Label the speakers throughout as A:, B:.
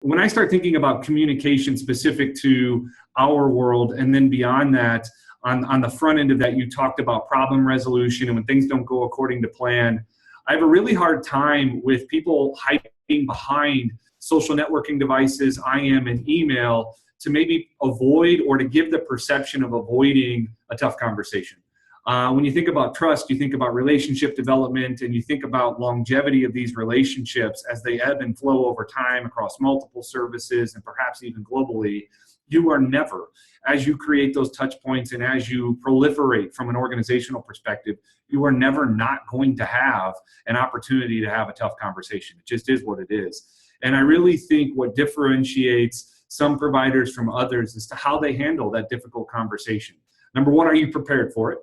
A: when I start thinking about communication specific to our world, and then beyond that, on the front end of that, you talked about problem resolution and when things don't go according to plan. I have a really hard time with people hiding behind social networking devices, IM, and email to maybe avoid or to give the perception of avoiding a tough conversation. When you think about trust, you think about relationship development, and you think about longevity of these relationships as they ebb and flow over time across multiple services and perhaps even globally. You are never, as you create those touch points and as you proliferate from an organizational perspective, you are never not going to have an opportunity to have a tough conversation. It just is what it is. And I really think what differentiates some providers from others is to how they handle that difficult conversation. Number one, are you prepared for it?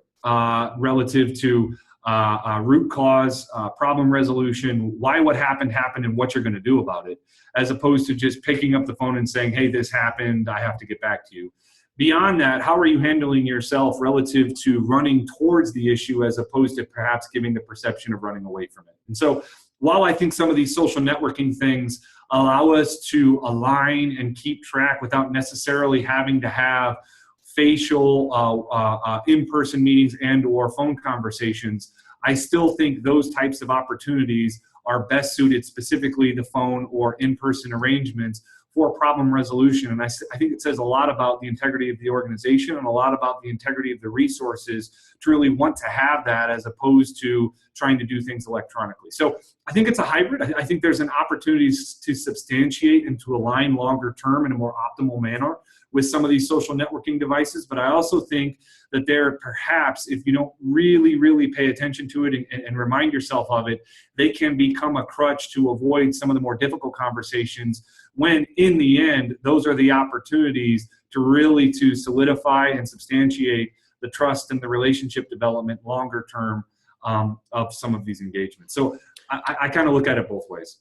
A: Relative to root cause, problem resolution, why what happened, and what you're going to do about it, as opposed to just picking up the phone and saying, hey, this happened, I have to get back to you. Beyond that, how are you handling yourself relative to running towards the issue as opposed to perhaps giving the perception of running away from it? And so while I think some of these social networking things allow us to align and keep track without necessarily having to have facial in-person meetings and or phone conversations, I still think those types of opportunities are best suited, specifically the phone or in-person arrangements, for problem resolution. And I think it says a lot about the integrity of the organization and a lot about the integrity of the resources to really want to have that as opposed to trying to do things electronically. So I think it's a hybrid. I think there's an opportunity to substantiate and to align longer term in a more optimal manner with some of these social networking devices. But I also think that there perhaps, if you don't really pay attention to it and remind yourself of it, they can become a crutch to avoid some of the more difficult conversations when in the end, those are the opportunities to really to solidify and substantiate the trust and the relationship development longer term of some of these engagements. So I kind of look at it both ways.